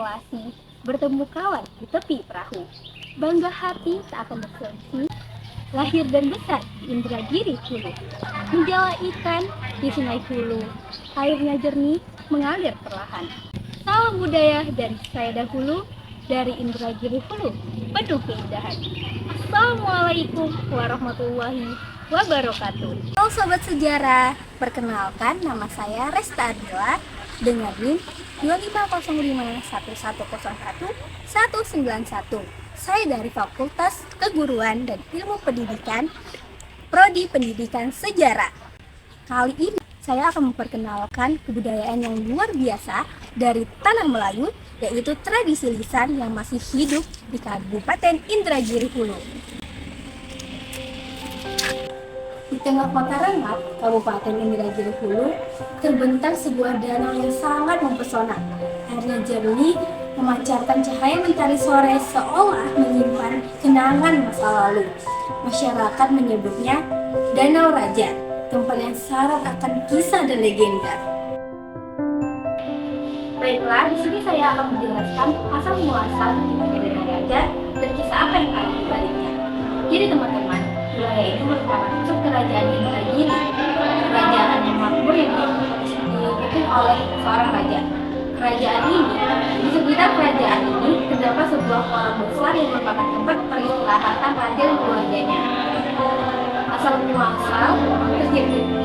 berelasi, bertemu kawan di tepi perahu. Bangga hati tak akan berselisih, lahir dan besar di Indragiri Hulu. Menjala ikan di sungai Hulu, airnya jernih mengalir perlahan. Salam budaya dari saya dahulu, dari Indragiri Hulu, penuh keindahan. Assalamualaikum warahmatullahi wabarakatuh. Halo Sobat Sejarah, perkenalkan nama saya Resta Ardila dengan NIM 25051101 Saya dari Fakultas Keguruan dan Ilmu Pendidikan, Prodi Pendidikan Sejarah. Kali ini saya akan memperkenalkan kebudayaan yang luar biasa dari Tanah Melayu, yaitu tradisi lisan yang masih hidup di Kabupaten Indragiri Hulu. Di tengah kota Rengat, Kabupaten Indragiri Hulu, terbentang sebuah danau yang sangat mempesona. Airnya jernih, memancarkan cahaya mentari sore seolah menyimpan kenangan masa lalu. Masyarakat menyebutnya Danau Raja, tempat yang syarat akan kisah dan legenda. Baiklah, di sini saya akan menjelaskan asal muasal dari Danau Raja dan kisah apa yang ada di baliknya. Jadi teman-teman, wilayah ini merupakan pusat kerajaan Indragiri, kerajaan yang makmur yang dipimpin oleh seorang raja. Kerajaan ini, di sekitar kerajaan ini terdapat sebuah kolam besar yang merupakan tempat peristirahatan raja dan keluarganya. Asal muasal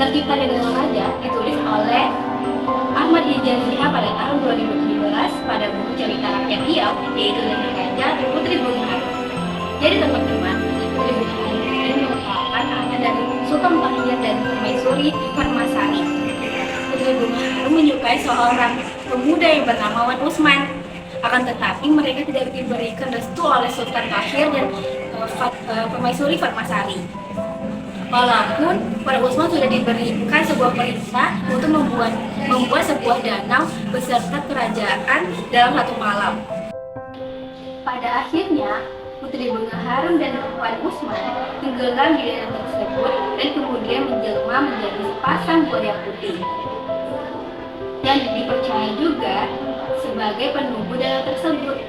terciptanya Danau Raja ditulis oleh Ahmad Hijazia pada tahun 2017 pada buku cerita rakyat Riau, yaitu Danau Raja Putri Bunga Harum. Jadi teman-teman, Putri Bunga Harum ini merupakan anak dari Sultan Tahir dan Permaisuri Permasari. Putri Bunga Harum menyukai seorang pemuda yang bernama Wan Usman. Akan tetapi mereka tidak diberikan restu oleh Sultan Tahir dan Permaisuri Permasari. Walaupun Wan Usman sudah diberikan sebuah perintah untuk membuat sebuah danau beserta kerajaan dalam satu malam. Pada akhirnya, Putri Bunga Harum dan Wan Usman tenggelam di danau tersebut dan kemudian menjelma menjadi sepasang buaya putih. Dan dipercaya juga sebagai penunggu danau tersebut.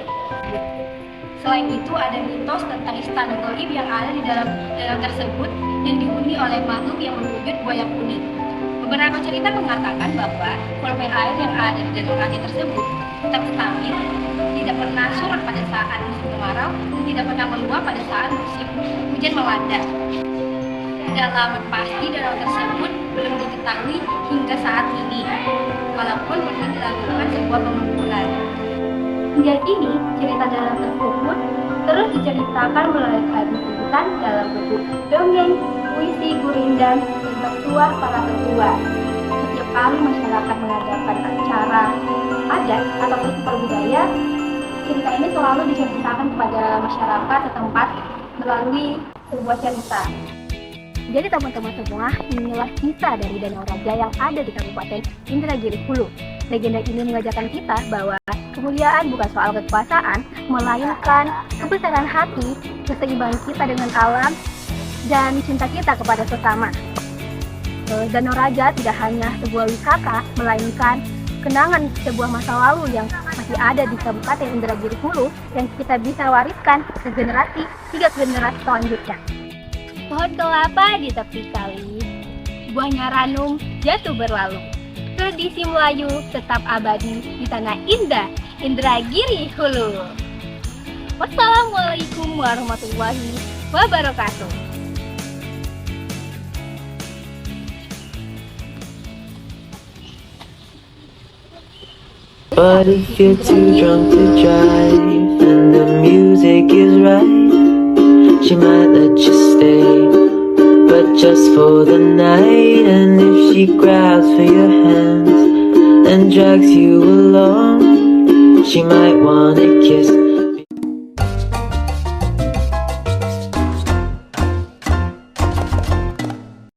Selain itu, ada mitos tentang istana gaib yang ada di dalam danau tersebut yang dihuni oleh makhluk yang berwujud buaya kuning. Beberapa cerita mengatakan bahwa volume air yang ada di danau Raja tersebut tetap stabil, tidak pernah surut pada saat musim kemarau, dan tidak pernah meluap pada saat musim hujan melanda. Kedalaman pasti danau tersebut belum diketahui hingga saat ini, walaupun pernah dilakukan sebuah pengumpulan. Hingga kini, cerita danau tersebut terus diceritakan melalui kelanjutan dalam bentuk dongeng, puisi, gurindam, dan petuah para tetua. Setiap kali masyarakat mengadakan acara adat atau festival budaya, cerita ini selalu diceritakan kepada masyarakat setempat melalui sebuah cerita. Jadi teman-teman semua, inilah kisah dari Danau Raja yang ada di Kabupaten Indragiri Hulu. Legenda ini mengajarkan kita bahwa kemuliaan bukan soal kekuasaan, melainkan kebesaran hati, keseimbangan kita dengan alam, dan cinta kita kepada sesama. Danau Raja tidak hanya sebuah wisata, melainkan kenangan sebuah masa lalu yang masih ada di Kabupaten Indragiri Hulu yang kita bisa wariskan ke generasi hingga generasi selanjutnya. Pohon kelapa di tepi kali, buahnya ranum jatuh berlalu. Tradisi Melayu tetap abadi di tanah indah Indragiri Hulu. Wassalamualaikum warahmatullahi wabarakatuh. But if you're too drunk to drive and the music is right, she might let you stay, but just for the night. And if she grabs for your hands and drags you along, she might wanna kiss